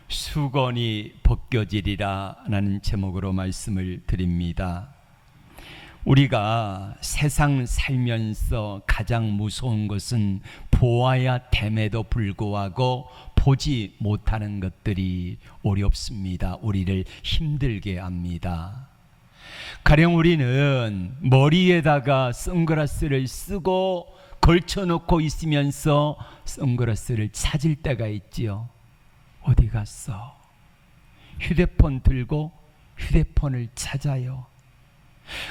수건이 벗겨지리라 라는 제목으로 말씀을 드립니다. 우리가 세상 살면서 가장 무서운 것은 보아야 됨에도 불구하고 보지 못하는 것들이 어렵습니다. 우리를 힘들게 합니다. 가령 우리는 머리에다가 선글라스를 쓰고 걸쳐놓고 있으면서 선글라스를 찾을 때가 있지요. 어디 갔어? 휴대폰 들고 휴대폰을 찾아요.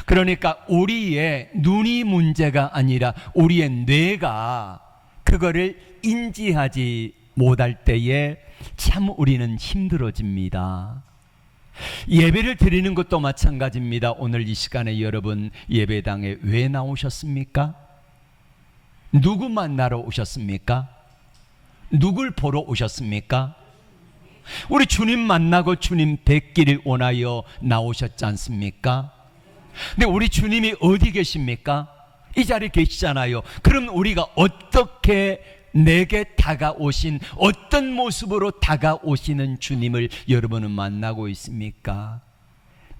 그러니까 우리의 눈이 문제가 아니라 우리의 뇌가 그거를 인지하지 못할 때에 참 우리는 힘들어집니다. 예배를 드리는 것도 마찬가지입니다. 오늘 이 시간에 여러분 예배당에 왜 나오셨습니까? 누구 만나러 오셨습니까? 누굴 보러 오셨습니까? 우리 주님 만나고 주님 뵙기를 원하여 나오셨지 않습니까? 근데 우리 주님이 어디 계십니까? 이 자리에 계시잖아요. 그럼 우리가 어떻게 내게 다가오신, 어떤 모습으로 다가오시는 주님을 여러분은 만나고 있습니까?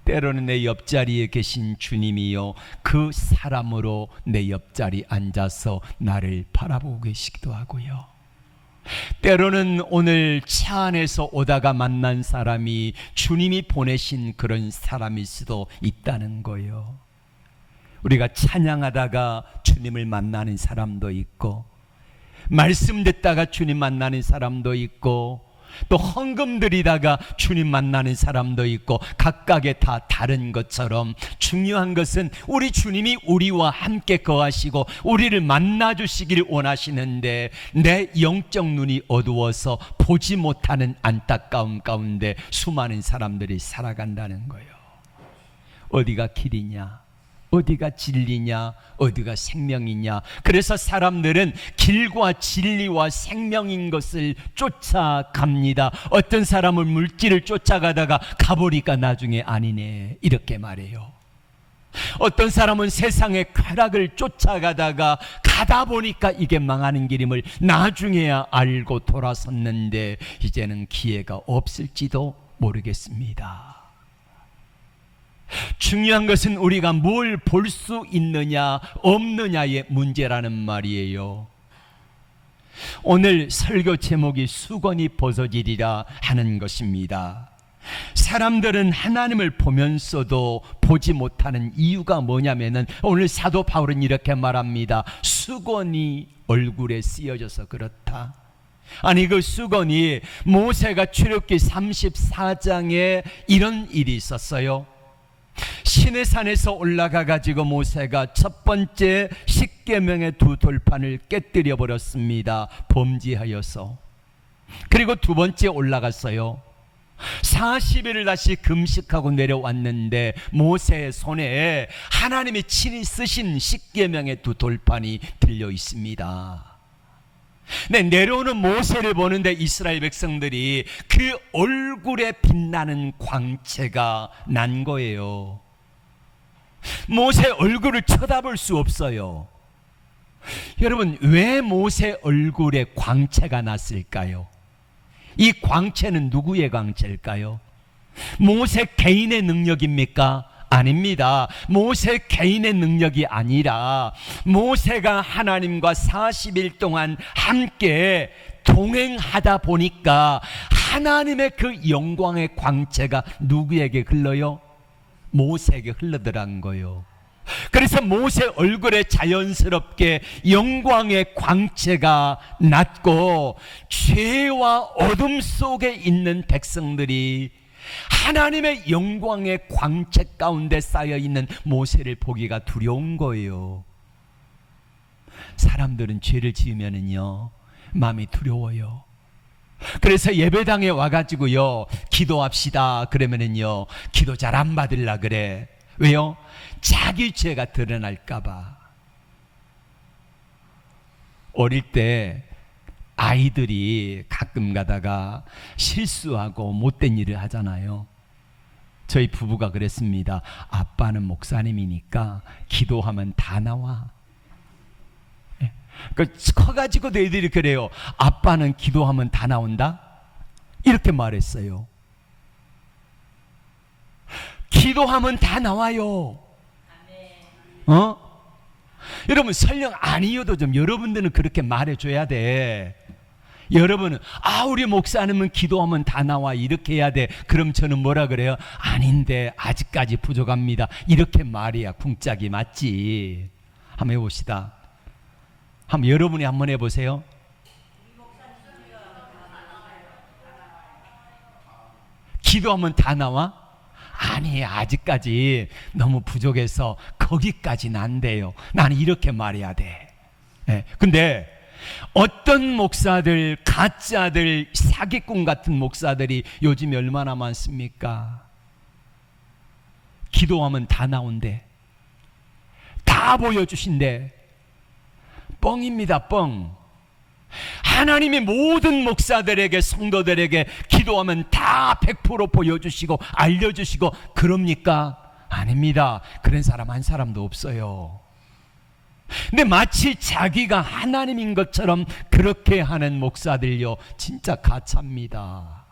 때로는 내 옆자리에 계신 주님이요, 그 사람으로 내 옆자리 앉아서 나를 바라보고 계시기도 하고요. 때로는 오늘 차 안에서 오다가 만난 사람이 주님이 보내신 그런 사람일 수도 있다는 거예요. 우리가 찬양하다가 주님을 만나는 사람도 있고, 말씀 듣다가 주님 만나는 사람도 있고, 또 헌금 드리다가 주님 만나는 사람도 있고, 각각의 다 다른 것처럼 중요한 것은 우리 주님이 우리와 함께 거하시고 우리를 만나주시기를 원하시는데, 내 영적 눈이 어두워서 보지 못하는 안타까움 가운데 수많은 사람들이 살아간다는 거예요. 어디가 길이냐? 어디가 진리냐? 어디가 생명이냐? 그래서 사람들은 길과 진리와 생명인 것을 쫓아갑니다. 어떤 사람은 물질을 쫓아가다가 가보니까 나중에 아니네, 이렇게 말해요. 어떤 사람은 세상의 쾌락을 쫓아가다가 가다 보니까 이게 망하는 길임을 나중에야 알고 돌아섰는데 이제는 기회가 없을지도 모르겠습니다. 중요한 것은 우리가 뭘 볼 수 있느냐 없느냐의 문제라는 말이에요. 오늘 설교 제목이 수건이 벗어지리라 하는 것입니다. 사람들은 하나님을 보면서도 보지 못하는 이유가 뭐냐면은, 오늘 사도 바울은 이렇게 말합니다. 수건이 얼굴에 쓰여져서 그렇다. 아니, 그 수건이 모세가 출애굽기 34장에 이런 일이 있었어요. 시내산에서 올라가 가지고 모세가 첫 번째 십계명의 두 돌판을 깨뜨려 버렸습니다. 범죄하여서. 그리고 두 번째 올라갔어요. 40일을 다시 금식하고 내려왔는데 모세의 손에 하나님이 친히 쓰신 십계명의 두 돌판이 들려 있습니다. 네, 내려오는 모세를 보는데 이스라엘 백성들이 그 얼굴에 빛나는 광채가 난 거예요. 모세 얼굴을 쳐다볼 수 없어요. 여러분, 왜 모세 얼굴에 광채가 났을까요? 이 광채는 누구의 광채일까요? 모세 개인의 능력입니까? 아닙니다. 모세 개인의 능력이 아니라 모세가 하나님과 40일 동안 함께 동행하다 보니까 하나님의 그 영광의 광채가 누구에게 흘러요? 모세에게 흘러들어간 거예요. 그래서 모세 얼굴에 자연스럽게 영광의 광채가 났고, 죄와 어둠 속에 있는 백성들이 하나님의 영광의 광채 가운데 쌓여있는 모세를 보기가 두려운 거예요. 사람들은 죄를 지으면은요, 마음이 두려워요. 그래서 예배당에 와가지고요, 기도합시다 그러면은요, 기도 잘 안 받으려 그래. 왜요? 자기 죄가 드러날까봐. 어릴 때 아이들이 가끔 가다가 실수하고 못된 일을 하잖아요. 저희 부부가 그랬습니다. 아빠는 목사님이니까 기도하면 다 나와. 커가지고 너희들이 그래요. 아빠는 기도하면 다 나온다? 이렇게 말했어요. 기도하면 다 나와요. 여러분 설령 아니어도 좀 여러분들은 그렇게 말해줘야 돼. 여러분은 우리 목사님은 기도하면 다 나와 이렇게 해야 돼. 그럼 저는 뭐라 그래요? 아닌데 아직까지 부족합니다. 이렇게 말해야 궁짝이 맞지. 한번 해봅시다. 한번 여러분이 한번 해보세요. 기도하면 다 나와? 아니, 아직까지 너무 부족해서 거기까지는 안 돼요. 나는 이렇게 말해야 돼. 근데 어떤 목사들, 가짜들, 사기꾼 같은 목사들이 요즘에 얼마나 많습니까? 기도하면 다 나온대. 다 보여주신대. 뻥입니다, 뻥. 하나님이 모든 목사들에게, 성도들에게 기도하면 다 100% 보여주시고 알려주시고 그럽니까? 아닙니다. 그런 사람 한 사람도 없어요. 근데 마치 자기가 하나님인 것처럼 그렇게 하는 목사들요, 진짜 가짜입니다.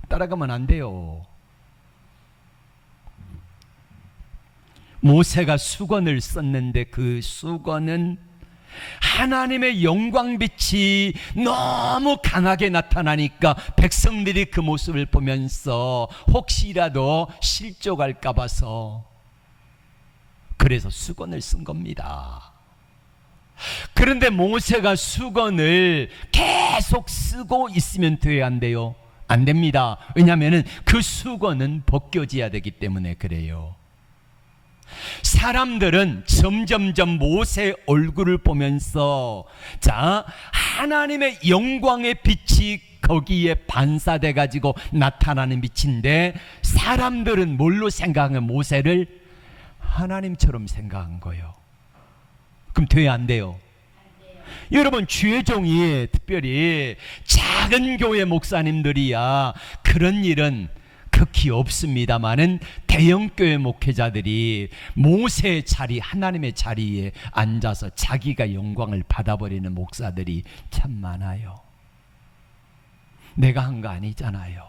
따라가면 안 돼요. 모세가 수건을 썼는데 그 수건은 하나님의 영광빛이 너무 강하게 나타나니까 백성들이 그 모습을 보면서 혹시라도 실족할까 봐서, 그래서 수건을 쓴 겁니다. 그런데 모세가 수건을 계속 쓰고 있으면 돼야 안 돼요? 안 됩니다. 왜냐하면 그 수건은 벗겨져야 되기 때문에 그래요. 사람들은 점점점 모세의 얼굴을 보면서, 자, 하나님의 영광의 빛이 거기에 반사돼 가지고 나타나는 빛인데, 사람들은 뭘로 생각하면 모세를 하나님처럼 생각한 거예요. 그럼 돼야 안 돼요? 여러분, 주의 종이 특별히 작은 교회 목사님들이야 그런 일은 극히 없습니다마는 대형교회 목회자들이 모세의 자리, 하나님의 자리에 앉아서 자기가 영광을 받아버리는 목사들이 참 많아요. 내가 한 거 아니잖아요.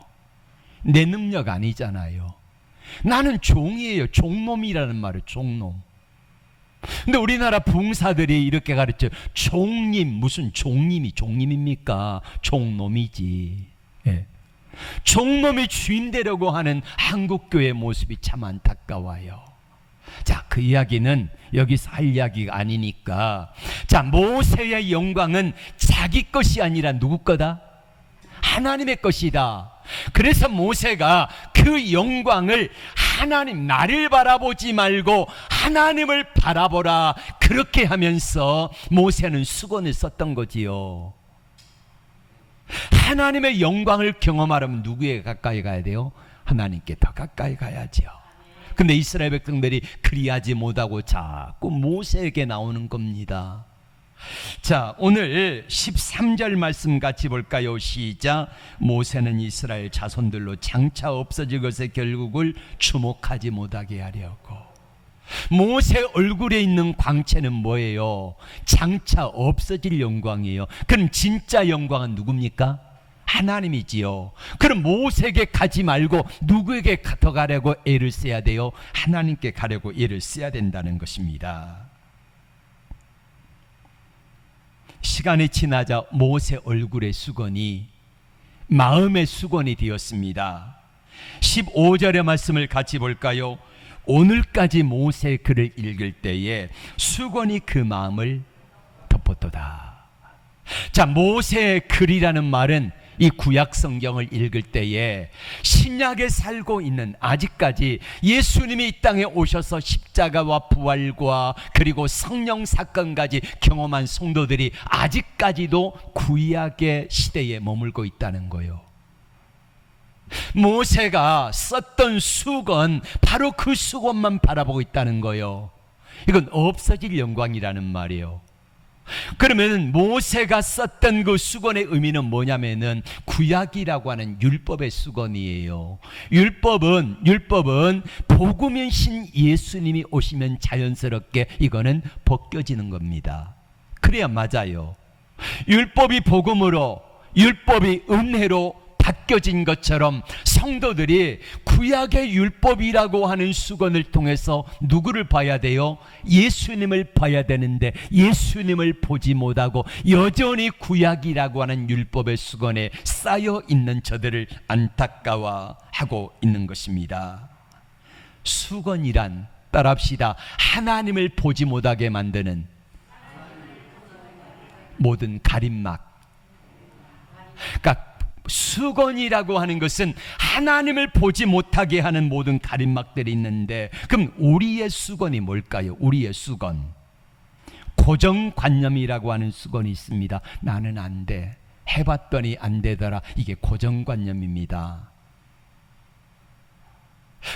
내 능력 아니잖아요. 나는 종이에요. 종놈이라는 말을, 종놈. 근데 우리나라 부흥사들이 이렇게 가르쳐요. 종님, 무슨 종님이 종님입니까? 종놈이지. 예. 종놈이 주인 되려고 하는 한국교회 모습이 참 안타까워요. 자, 그 이야기는 여기서 할 이야기가 아니니까, 자, 모세의 영광은 자기 것이 아니라 누구 거다? 하나님의 것이다. 그래서 모세가 그 영광을 하나님, 나를 바라보지 말고 하나님을 바라보라, 그렇게 하면서 모세는 수건을 썼던 거지요. 하나님의 영광을 경험하려면 누구에게 가까이 가야 돼요? 하나님께 더 가까이 가야죠. 근데 이스라엘 백성들이 그리하지 못하고 자꾸 모세에게 나오는 겁니다. 자, 오늘 13절 말씀 같이 볼까요? 시작. 모세는 이스라엘 자손들로 장차 없어질 것의 결국을 주목하지 못하게 하려고. 모세 얼굴에 있는 광채는 뭐예요? 장차 없어질 영광이에요. 그럼 진짜 영광은 누굽니까? 하나님이지요. 그럼 모세에게 가지 말고 누구에게 더 가려고 애를 써야 돼요? 하나님께 가려고 애를 써야 된다는 것입니다. 시간이 지나자 모세 얼굴의 수건이 마음의 수건이 되었습니다. 15절의 말씀을 같이 볼까요? 오늘까지 모세의 글을 읽을 때에 수건이 그 마음을 덮었도다. 자, 모세의 글이라는 말은 이 구약 성경을 읽을 때에 신약에 살고 있는, 아직까지 예수님이 이 땅에 오셔서 십자가와 부활과 그리고 성령 사건까지 경험한 성도들이 아직까지도 구약의 시대에 머물고 있다는 거예요. 모세가 썼던 수건, 바로 그 수건만 바라보고 있다는 거예요. 이건 없어질 영광이라는 말이에요. 그러면 모세가 썼던 그 수건의 의미는 뭐냐면은 구약이라고 하는 율법의 수건이에요. 율법은 복음이신 예수님이 오시면 자연스럽게 이거는 벗겨지는 겁니다. 그래야 맞아요. 율법이 복음으로, 율법이 은혜로 바뀌어진 것처럼 성도들이 구약의 율법이라고 하는 수건을 통해서 누구를 봐야 돼요? 예수님을 봐야 되는데 예수님을 보지 못하고 여전히 구약이라고 하는 율법의 수건에 쌓여 있는 저들을 안타까워하고 있는 것입니다. 수건이란, 따라합시다, 하나님을 보지 못하게 만드는 모든 가림막. 그러니까 수건이라고 하는 것은 하나님을 보지 못하게 하는 모든 가림막들이 있는데, 그럼 우리의 수건이 뭘까요? 우리의 수건, 고정관념이라고 하는 수건이 있습니다. 나는 안 돼, 해봤더니 안 되더라. 이게 고정관념입니다.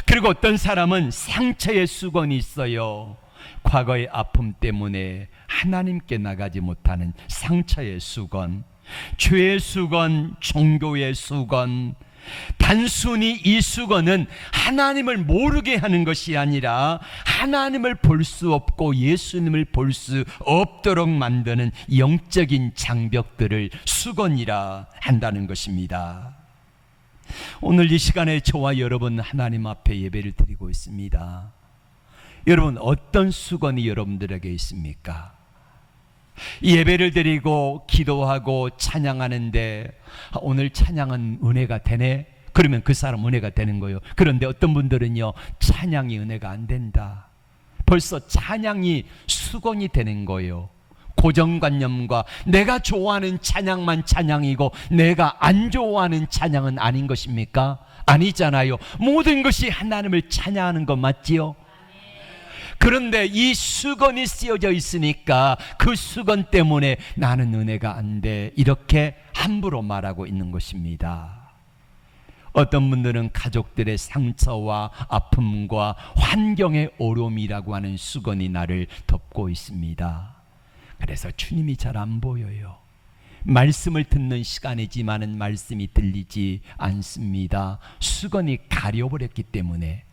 그리고 어떤 사람은 상처의 수건이 있어요. 과거의 아픔 때문에 하나님께 나가지 못하는 상처의 수건, 죄의 수건, 종교의 수건. 단순히 이 수건은 하나님을 모르게 하는 것이 아니라 하나님을 볼 수 없고 예수님을 볼 수 없도록 만드는 영적인 장벽들을 수건이라 한다는 것입니다. 오늘 이 시간에 저와 여러분 하나님 앞에 예배를 드리고 있습니다. 여러분, 어떤 수건이 여러분들에게 있습니까? 예배를 드리고 기도하고 찬양하는데 오늘 찬양은 은혜가 되네? 그러면 그 사람 은혜가 되는 거예요. 그런데 어떤 분들은요, 찬양이 은혜가 안 된다. 벌써 찬양이 수건이 되는 거예요. 고정관념과 내가 좋아하는 찬양만 찬양이고 내가 안 좋아하는 찬양은 아닌 것입니까? 아니잖아요. 모든 것이 하나님을 찬양하는 것 맞지요? 그런데 이 수건이 씌워져 있으니까 그 수건 때문에 나는 은혜가 안 돼, 이렇게 함부로 말하고 있는 것입니다. 어떤 분들은 가족들의 상처와 아픔과 환경의 어려움이라고 하는 수건이 나를 덮고 있습니다. 그래서 주님이 잘 안 보여요. 말씀을 듣는 시간이지만은 말씀이 들리지 않습니다. 수건이 가려버렸기 때문에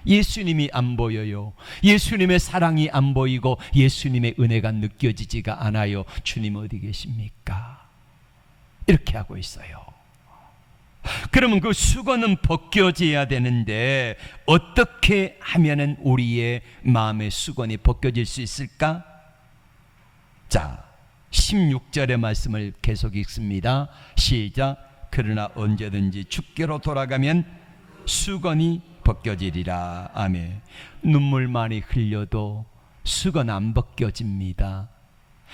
예수님이 안 보여요. 예수님의 사랑이 안 보이고 예수님의 은혜가 느껴지지가 않아요. 주님 어디 계십니까? 이렇게 하고 있어요. 그러면 그 수건은 벗겨져야 되는데 어떻게 하면은 우리의 마음의 수건이 벗겨질 수 있을까? 자, 16절의 말씀을 계속 읽습니다. 시작. 그러나 언제든지 주께로 돌아가면 수건이 벗겨지리라. 아멘. 눈물만이 흘려도 수건 안 벗겨집니다.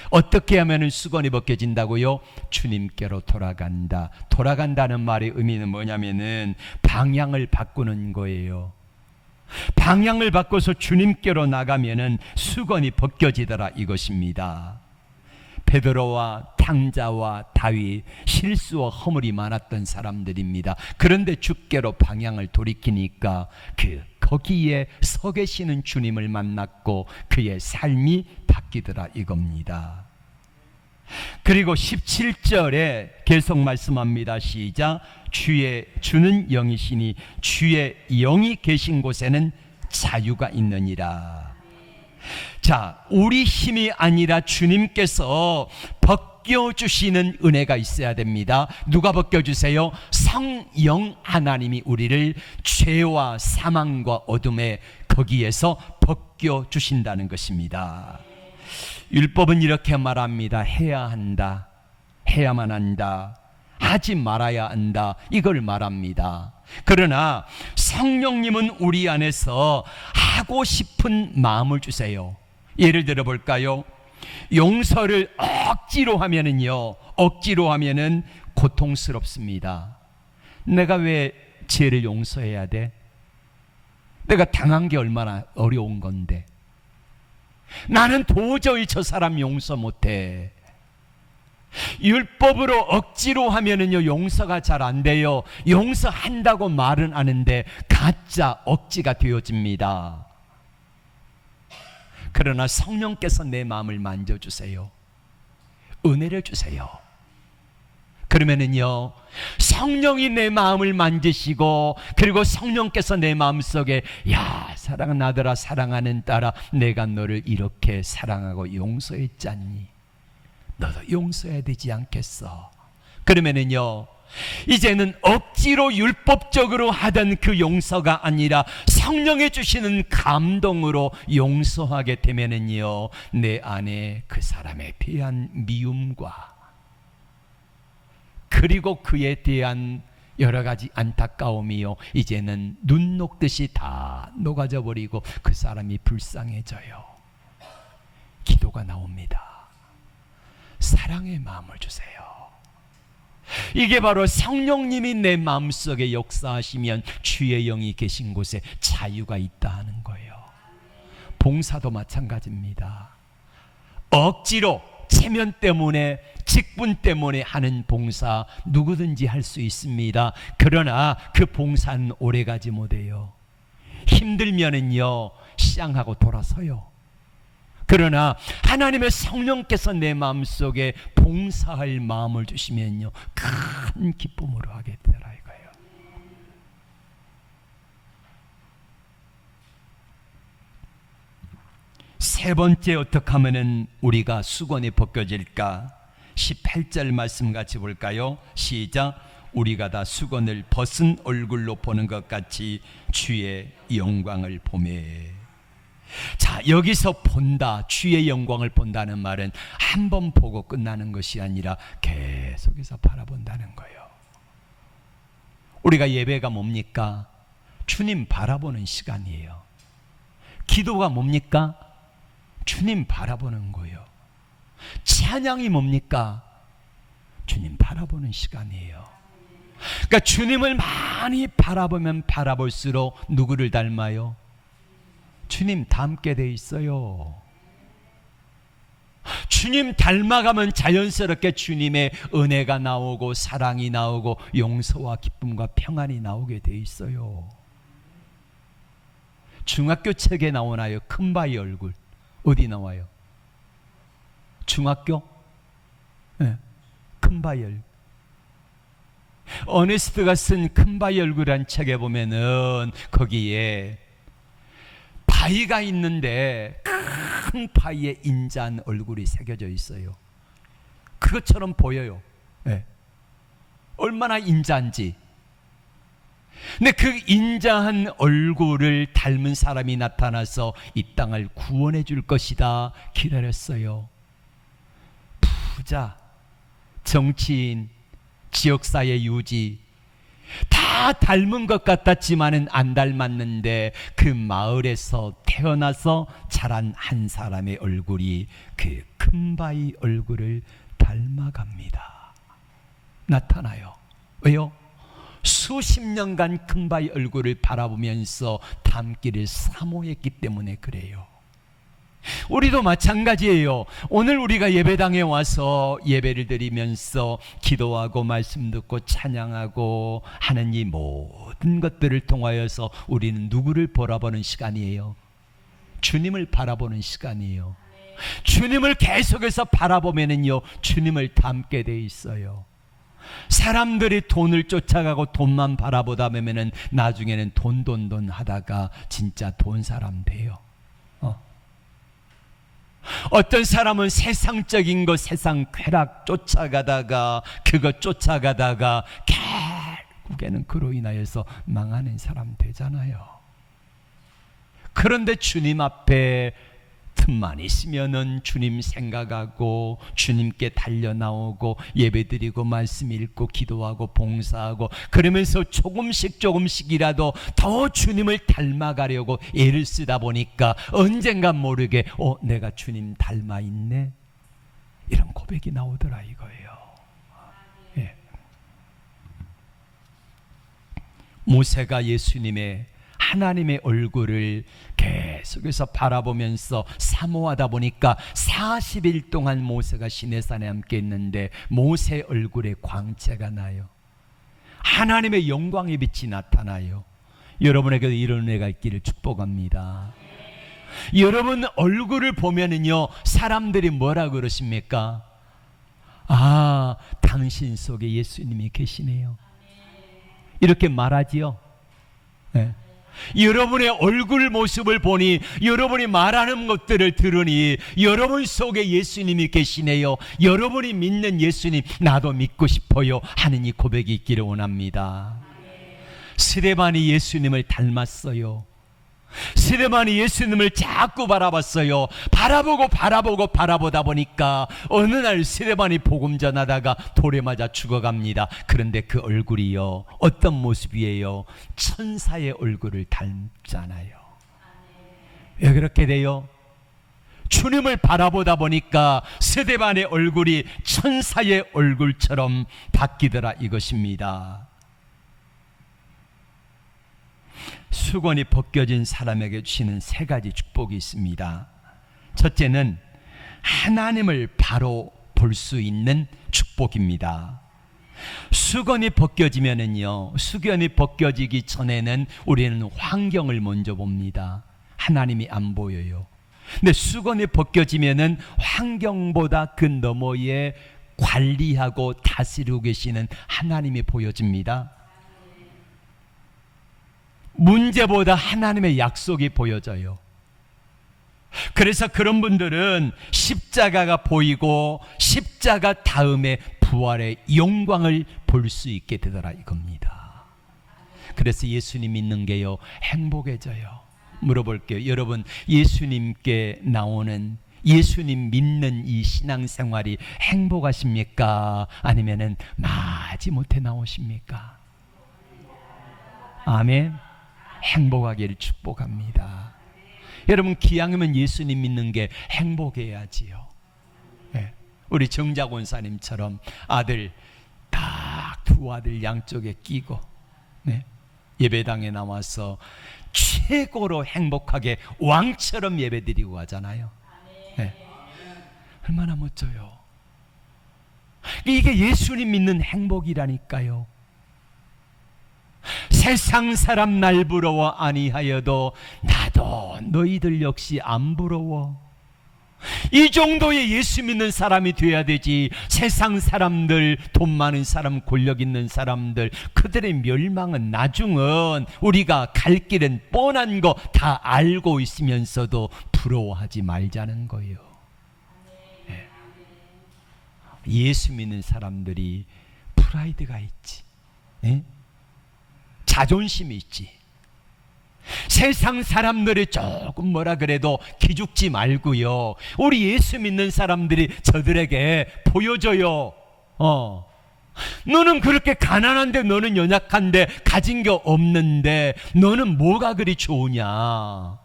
어떻게 하면 수건이 벗겨진다고요? 주님께로 돌아간다. 돌아간다는 말의 의미는 뭐냐면은 방향을 바꾸는 거예요. 방향을 바꿔서 주님께로 나가면은 수건이 벗겨지더라, 이것입니다. 베드로와 탕자와 다윗, 실수와 허물이 많았던 사람들입니다. 그런데 주께로 방향을 돌이키니까 거기에 서 계시는 주님을 만났고 그의 삶이 바뀌더라, 이겁니다. 그리고 17절에 계속 말씀합니다. 시작. 주는 영이시니 주의 영이 계신 곳에는 자유가 있느니라. 자, 우리 힘이 아니라 주님께서 벗겨주시는 은혜가 있어야 됩니다. 누가 벗겨주세요? 성령 하나님이 우리를 죄와 사망과 어둠의 거기에서 벗겨주신다는 것입니다. 율법은 이렇게 말합니다. 해야 한다, 해야만 한다, 하지 말아야 한다, 이걸 말합니다. 그러나 성령님은 우리 안에서 하고 싶은 마음을 주세요. 예를 들어 볼까요? 용서를 억지로 하면은 고통스럽습니다. 내가 왜 죄를 용서해야 돼? 내가 당한 게 얼마나 어려운 건데. 나는 도저히 저 사람 용서 못해. 율법으로 억지로 하면은요, 용서가 잘 안 돼요. 용서한다고 말은 하는데 가짜 억지가 되어집니다. 그러나 성령께서 내 마음을 만져주세요. 은혜를 주세요. 그러면은요, 성령이 내 마음을 만지시고, 그리고 성령께서 내 마음속에, 야, 사랑하는 아들아, 사랑하는 딸아, 내가 너를 이렇게 사랑하고 용서했잖니, 너도 용서해야 되지 않겠어? 그러면은요, 이제는 억지로 율법적으로 하던 그 용서가 아니라 성령이 주시는 감동으로 용서하게 되면은요, 내 안에 그 사람에 대한 미움과 그리고 그에 대한 여러 가지 안타까움이요, 이제는 눈 녹듯이 다 녹아져 버리고 그 사람이 불쌍해져요. 기도가 나옵니다. 사랑의 마음을 주세요. 이게 바로 성령님이 내 마음속에 역사하시면 주의 영이 계신 곳에 자유가 있다 하는 거예요. 봉사도 마찬가지입니다. 억지로 체면 때문에, 직분 때문에 하는 봉사 누구든지 할 수 있습니다. 그러나 그 봉사는 오래가지 못해요. 힘들면은요, 시장하고 돌아서요. 그러나 하나님의 성령께서 내 마음속에 봉사할 마음을 주시면요, 큰 기쁨으로 하게 되라 이거예요. 세 번째, 어떻게 하면 우리가 수건이 벗겨질까? 18절 말씀 같이 볼까요? 시작. 우리가 다 수건을 벗은 얼굴로 보는 것 같이 주의 영광을 보매. 자, 여기서 본다, 주의 영광을 본다는 말은 한 번 보고 끝나는 것이 아니라 계속해서 바라본다는 거예요. 우리가 예배가 뭡니까? 주님 바라보는 시간이에요. 기도가 뭡니까? 주님 바라보는 거예요. 찬양이 뭡니까? 주님 바라보는 시간이에요. 그러니까 주님을 많이 바라보면 바라볼수록 누구를 닮아요? 주님 닮게 돼 있어요. 주님 닮아가면 자연스럽게 주님의 은혜가 나오고 사랑이 나오고 용서와 기쁨과 평안이 나오게 돼 있어요. 중학교 책에 나오나요? 큰바위 얼굴. 어디 나와요? 중학교? 네. 큰바위 얼굴. 어네스트가 쓴 큰바위 얼굴이라는 책에 보면은 거기에 바위가 있는데 큰 바위에 인자한 얼굴이 새겨져 있어요. 그것처럼 보여요. 네. 얼마나 인자한지. 근데 그 인자한 얼굴을 닮은 사람이 나타나서 이 땅을 구원해 줄 것이다 기다렸어요. 부자, 정치인, 지역사회 유지 다 닮은 것 같았지만은 안 닮았는데 그 마을에서 태어나서 자란 한 사람의 얼굴이 그 큰바위 얼굴을 닮아갑니다. 나타나요. 왜요? 수십 년간 큰바위 얼굴을 바라보면서 닮기를 사모했기 때문에 그래요. 우리도 마찬가지예요. 오늘 우리가 예배당에 와서 예배를 드리면서 기도하고 말씀 듣고 찬양하고 하는 이 모든 것들을 통하여서 우리는 누구를 바라보는 시간이에요? 주님을 바라보는 시간이에요. 주님을 계속해서 바라보면은요, 주님을 닮게 돼 있어요. 사람들이 돈을 쫓아가고 돈만 바라보다 보면은 나중에는 돈 하다가 진짜 돈 사람 돼요. 어떤 사람은 세상적인 것, 세상 쾌락 쫓아가다가 그것 쫓아가다가 결국에는 그로 인하여서 망하는 사람 되잖아요. 그런데 주님 앞에 틈만 있으면은 주님 생각하고 주님께 달려나오고 예배드리고 말씀 읽고 기도하고 봉사하고 그러면서 조금씩이라도 더 주님을 닮아가려고 애를 쓰다 보니까 언젠가 모르게 내가 주님 닮아 있네, 이런 고백이 나오더라 이거예요. 예. 모세가 예수님의 하나님의 얼굴을 계속해서 바라보면서 사모하다 보니까 40일 동안 모세가 시내산에 함께 있는데 모세 얼굴에 광채가 나요. 하나님의 영광의 빛이 나타나요. 여러분에게도 이런 은혜가 있기를 축복합니다. 여러분 얼굴을 보면은요, 사람들이 뭐라 그러십니까? 아, 당신 속에 예수님이 계시네요, 이렇게 말하지요. 네. 여러분의 얼굴 모습을 보니, 여러분이 말하는 것들을 들으니 여러분 속에 예수님이 계시네요. 여러분이 믿는 예수님 나도 믿고 싶어요 하는 이 고백이 있기를 원합니다. 스데반이 예수님을 닮았어요. 스데반이 예수님을 자꾸 바라봤어요. 바라보다 보니까 어느 날 스데반이 복음 전하다가 돌에 맞아 죽어갑니다. 그런데 그 얼굴이요, 어떤 모습이에요? 천사의 얼굴을 닮잖아요. 왜 그렇게 돼요? 주님을 바라보다 보니까 스데반의 얼굴이 천사의 얼굴처럼 바뀌더라 이것입니다. 수건이 벗겨진 사람에게 주시는 세 가지 축복이 있습니다. 첫째는 하나님을 바로 볼 수 있는 축복입니다. 수건이 벗겨지면은요, 수건이 벗겨지기 전에는 우리는 환경을 먼저 봅니다. 하나님이 안 보여요. 근데 수건이 벗겨지면은 환경보다 그 너머에 관리하고 다스리고 계시는 하나님이 보여집니다. 문제보다 하나님의 약속이 보여져요. 그래서 그런 분들은 십자가가 보이고 십자가 다음에 부활의 영광을 볼 수 있게 되더라 이겁니다. 그래서 예수님 믿는 게요, 행복해져요. 물어볼게요. 여러분, 예수님께 나오는, 예수님 믿는 이 신앙생활이 행복하십니까? 아니면은 마지못해 나오십니까? 아멘. 행복하기를 축복합니다. 여러분, 기왕이면 예수님 믿는 게 행복해야지요. 네. 우리 정작 원사님처럼 아들 딱 두 아들 양쪽에 끼고, 네. 예배당에 나와서 최고로 행복하게 왕처럼 예배드리고 하잖아요. 네. 얼마나 멋져요. 이게 예수님 믿는 행복이라니까요. 세상 사람 날 부러워 아니하여도 나도 너희들 역시 안 부러워. 이 정도의 예수 믿는 사람이 돼야 되지. 세상 사람들, 돈 많은 사람, 권력 있는 사람들, 그들의 멸망은, 나중은 우리가 갈 길은 뻔한 거 다 알고 있으면서도 부러워하지 말자는 거예요. 네. 예수 믿는 사람들이 프라이드가 있지, 네? 자존심이 있지. 세상 사람들이 조금 뭐라 그래도 기죽지 말고요, 우리 예수 믿는 사람들이 저들에게 보여줘요. 너는 그렇게 가난한데, 너는 연약한데, 가진 게 없는데 너는 뭐가 그리 좋으냐.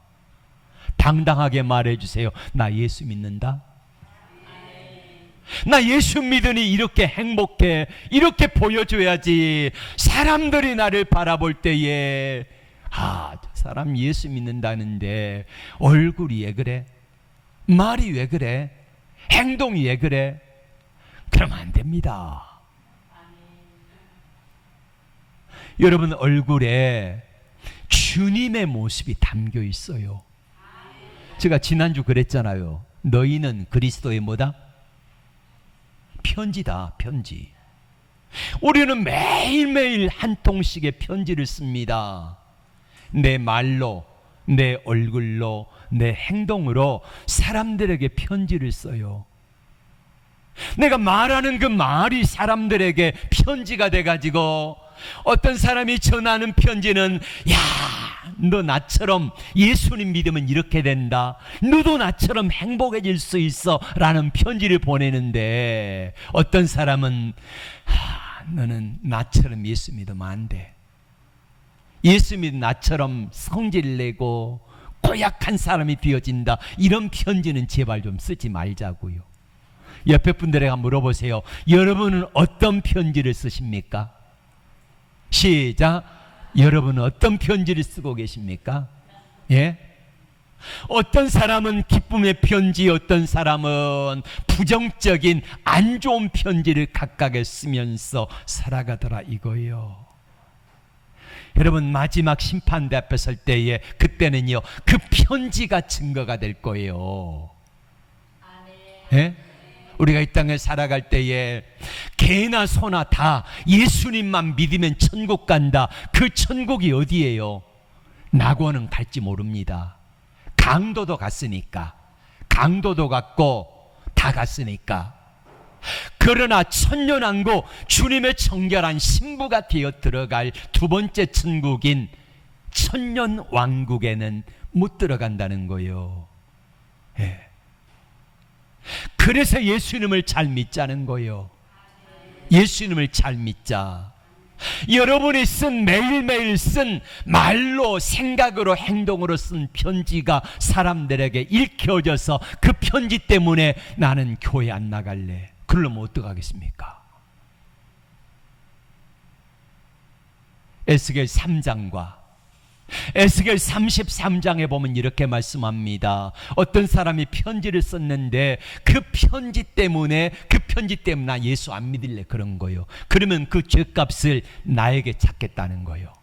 당당하게 말해주세요. 나 예수 믿는다. 나 예수 믿으니 이렇게 행복해. 이렇게 보여줘야지. 사람들이 나를 바라볼 때에, 저 사람 예수 믿는다는데 얼굴이 왜 그래? 말이 왜 그래? 행동이 왜 그래? 그러면 안 됩니다. 여러분, 얼굴에 주님의 모습이 담겨 있어요. 제가 지난주 그랬잖아요. 너희는 그리스도의 뭐다? 편지다, 편지. 우리는 매일매일 한 통씩의 편지를 씁니다. 내 말로, 내 얼굴로, 내 행동으로 사람들에게 편지를 써요. 내가 말하는 그 말이 사람들에게 편지가 돼가지고, 어떤 사람이 전하는 편지는, 야, 너 나처럼 예수님 믿으면 이렇게 된다, 너도 나처럼 행복해질 수 있어 라는 편지를 보내는데, 어떤 사람은 너는 나처럼 예수 믿으면 안 돼, 예수 믿는 나처럼 성질 내고 고약한 사람이 되어진다, 이런 편지는 제발 좀 쓰지 말자고요. 옆에 분들에게 한번 물어보세요. 여러분은 어떤 편지를 쓰십니까? 시작. 여러분은 어떤 편지를 쓰고 계십니까? 예? 어떤 사람은 기쁨의 편지, 어떤 사람은 부정적인 안 좋은 편지를 각각에 쓰면서 살아가더라 이거예요. 여러분, 마지막 심판대 앞에 설 때에, 그때는요, 그 편지가 증거가 될 거예요. 예? 우리가 이 땅에 살아갈 때에 개나 소나 다 예수님만 믿으면 천국 간다. 그 천국이 어디예요? 낙원은 갈지 모릅니다. 강도도 갔으니까. 강도도 갔고 다 갔으니까. 그러나 천년왕국, 주님의 정결한 신부가 되어 들어갈 두 번째 천국인 천년왕국에는 못 들어간다는 거예요. 예. 그래서 예수님을 잘 믿자는 거예요. 예수님을 잘 믿자. 여러분이 쓴, 매일매일 쓴 말로, 생각으로, 행동으로 쓴 편지가 사람들에게 읽혀져서 그 편지 때문에 나는 교회 안 나갈래. 그러면 어떡하겠습니까? 에스겔 3장과 에스겔 33장에 보면 이렇게 말씀합니다. 어떤 사람이 편지를 썼는데 그 편지 때문에 나 예수 안 믿을래 그런 거예요. 그러면 그 죄값을 나에게 찾겠다는 거예요.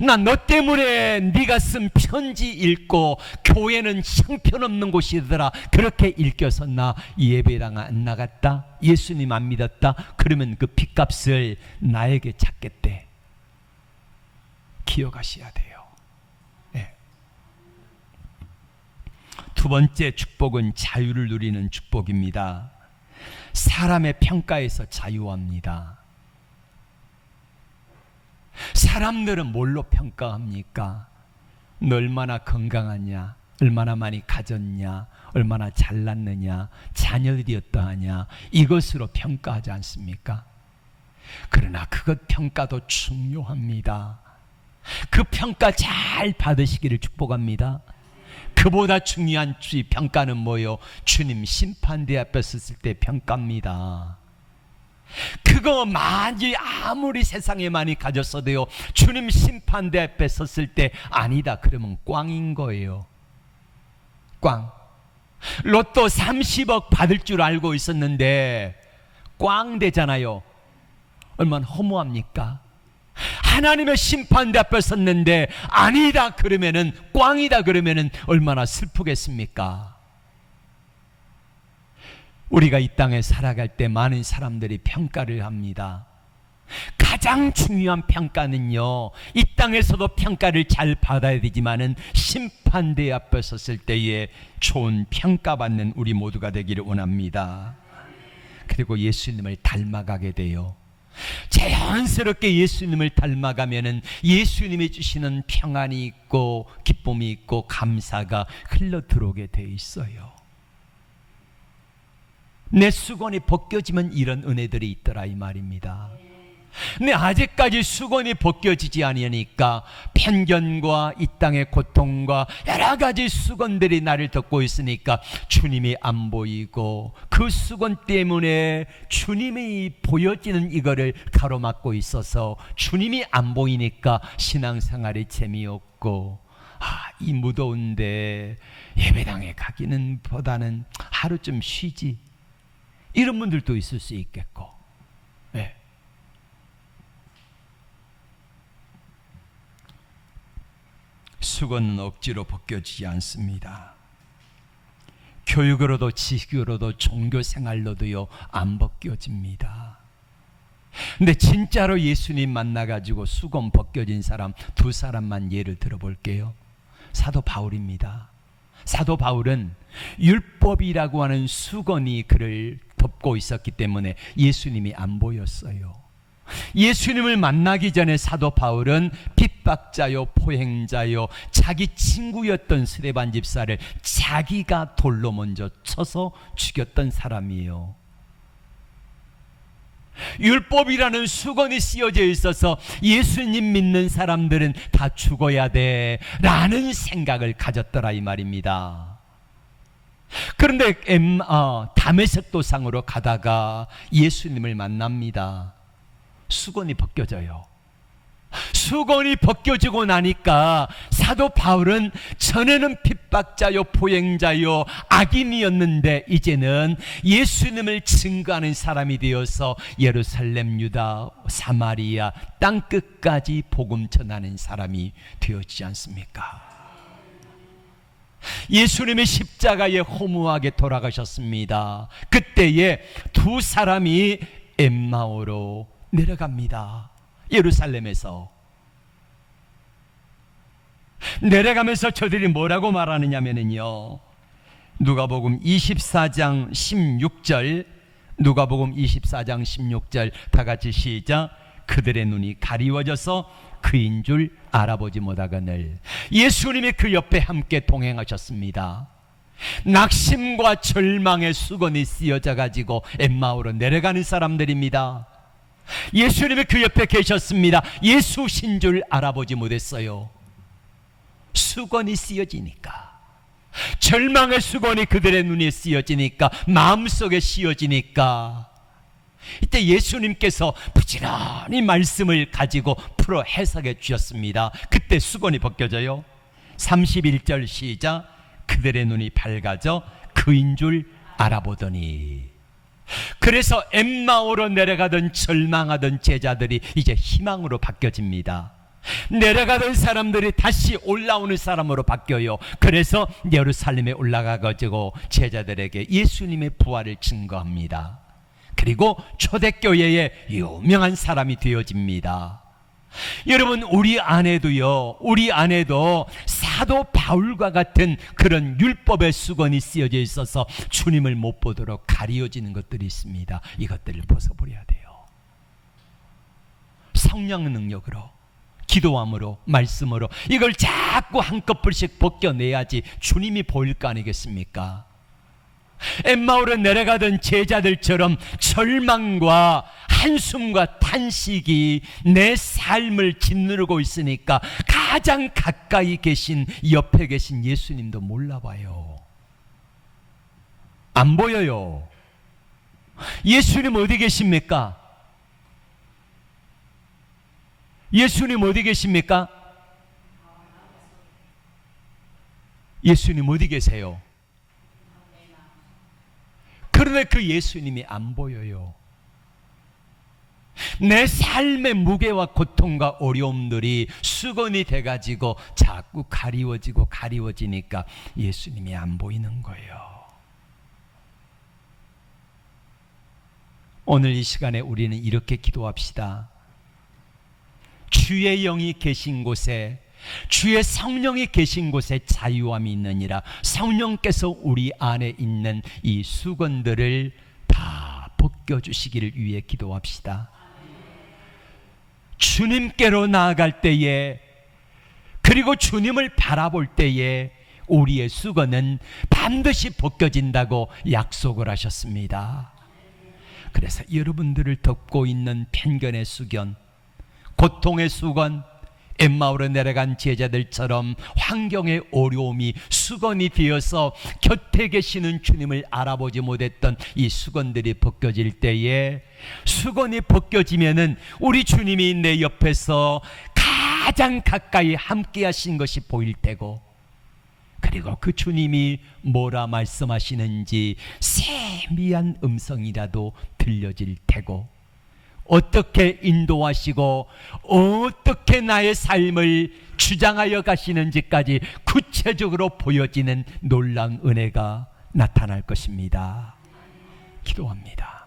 나 너 때문에 네가 쓴 편지 읽고 교회는 형편없는 곳이더라 그렇게 읽혀서 나 예배당 안 나갔다, 예수님 안 믿었다, 그러면 그 빚값을 나에게 찾겠대. 기억하셔야 돼요. 네. 두 번째 축복은 자유를 누리는 축복입니다. 사람의 평가에서 자유합니다. 사람들은 뭘로 평가합니까? 너 얼마나 건강하냐, 얼마나 많이 가졌냐, 얼마나 잘났느냐, 자녀들이 어떠하냐, 이것으로 평가하지 않습니까? 그러나 그것 평가도 중요합니다. 그 평가 잘 받으시기를 축복합니다. 그보다 중요한 평가는 뭐요? 주님 심판대 앞에 섰을 때 평가입니다. 그거 많이 아무리 세상에 많이 가졌어도요, 주님 심판대 앞에 섰을 때 아니다 그러면 꽝인 거예요. 꽝. 로또 30억 받을 줄 알고 있었는데 꽝 되잖아요. 얼마나 허무합니까? 하나님의 심판대 앞에 섰는데 아니다 그러면은, 꽝이다 그러면은 얼마나 슬프겠습니까? 우리가 이 땅에 살아갈 때 많은 사람들이 평가를 합니다. 가장 중요한 평가는요, 이 땅에서도 평가를 잘 받아야 되지만은 심판대 앞에 섰을 때에 좋은 평가받는 우리 모두가 되기를 원합니다. 그리고 예수님을 닮아가게 돼요. 자연스럽게 예수님을 닮아가면은 예수님이 주시는 평안이 있고 기쁨이 있고 감사가 흘러 들어오게 돼 있어요. 내 수건이 벗겨지면 이런 은혜들이 있더라 이 말입니다. 근데 아직까지 수건이 벗겨지지 않으니까 편견과 이 땅의 고통과 여러 가지 수건들이 나를 덮고 있으니까 주님이 안 보이고 그 수건 때문에 주님이 보여지는 이거를 가로막고 있어서 주님이 안 보이니까 신앙생활이 재미없고, 이 무더운데 예배당에 가기는 보다는 하루 좀 쉬지, 이런 분들도 있을 수 있겠고. 네. 수건은 억지로 벗겨지지 않습니다. 교육으로도 지식으로도 종교생활로도요 안 벗겨집니다. 근데 진짜로 예수님 만나가지고 수건 벗겨진 사람 두 사람만 예를 들어볼게요. 사도 바울입니다. 사도 바울은 율법이라고 하는 수건이 그를 덮고 있었기 때문에 예수님이 안 보였어요. 예수님을 만나기 전에 사도 바울은 핍박자요, 포행자요, 자기 친구였던 스데반 집사를 자기가 돌로 먼저 쳐서 죽였던 사람이에요. 율법이라는 수건이 씌어져 있어서 예수님 믿는 사람들은 다 죽어야 돼 라는 생각을 가졌더라 이 말입니다. 그런데 다메섹 도상으로 가다가 예수님을 만납니다. 수건이 벗겨져요. 수건이 벗겨지고 나니까 사도 바울은 전에는 핍박자요, 포행자요, 악인이었는데 이제는 예수님을 증거하는 사람이 되어서 예루살렘, 유다, 사마리아 땅끝까지 복음 전하는 사람이 되었지 않습니까? 예수님의 십자가에 허무하게 돌아가셨습니다. 그때에 두 사람이 엠마오로 내려갑니다. 예루살렘에서. 내려가면서 저들이 뭐라고 말하느냐면요, 누가복음 24장 16절, 누가복음 24장 16절 다 같이 시작. 그들의 눈이 가리워져서 그인 줄 알아보지 못하거늘. 예수님이 그 옆에 함께 동행하셨습니다. 낙심과 절망의 수건이 쓰여져 가지고 엠마오로 내려가는 사람들입니다. 예수님이 그 옆에 계셨습니다. 예수신 줄 알아보지 못했어요. 수건이 쓰여지니까, 절망의 수건이 그들의 눈에 쓰여지니까, 마음속에 씌워지니까, 이때 예수님께서 부지런히 말씀을 가지고 풀어 해석해 주셨습니다. 그때 수건이 벗겨져요. 31절 시작. 그들의 눈이 밝아져 그인 줄 알아보더니. 그래서 엠마오로 내려가던 절망하던 제자들이 이제 희망으로 바뀌어집니다. 내려가던 사람들이 다시 올라오는 사람으로 바뀌어요. 그래서 예루살렘에 올라가가지고 제자들에게 예수님의 부활을 증거합니다. 그리고 초대교회의 유명한 사람이 되어집니다. 여러분, 우리 안에도 사도 바울과 같은 그런 율법의 수건이 쓰여져 있어서 주님을 못 보도록 가리워지는 것들이 있습니다. 이것들을 벗어버려야 돼요. 성령의 능력으로, 기도함으로, 말씀으로 이걸 자꾸 한꺼풀씩 벗겨내야지 주님이 보일 거 아니겠습니까? 엠마오로 내려가던 제자들처럼 절망과 한숨과 탄식이 내 삶을 짓누르고 있으니까 가장 가까이 계신, 옆에 계신 예수님도 몰라봐요. 안 보여요. 예수님 어디 계십니까? 예수님 어디 계십니까? 예수님 어디 계세요? 그런데 그 예수님이 안 보여요. 내 삶의 무게와 고통과 어려움들이 수건이 돼가지고 자꾸 가리워지니까 예수님이 안 보이는 거예요. 오늘 이 시간에 우리는 이렇게 기도합시다. 주의 영이 계신 곳에, 주의 성령이 계신 곳에 자유함이 있느니라. 성령께서 우리 안에 있는 이 수건들을 다 벗겨주시기를 위해 기도합시다. 주님께로 나아갈 때에, 그리고 주님을 바라볼 때에 우리의 수건은 반드시 벗겨진다고 약속을 하셨습니다. 그래서 여러분들을 덮고 있는 편견의 수건, 고통의 수건, 엠마오로 내려간 제자들처럼 환경의 어려움이 수건이 되어서 곁에 계시는 주님을 알아보지 못했던 이 수건들이 벗겨질 때에, 수건이 벗겨지면은 우리 주님이 내 옆에서 가장 가까이 함께 하신 것이 보일 테고, 그리고 그 주님이 뭐라 말씀하시는지 세미한 음성이라도 들려질 테고, 어떻게 인도하시고 어떻게 나의 삶을 주장하여 가시는지까지 구체적으로 보여지는 놀라운 은혜가 나타날 것입니다. 기도합니다.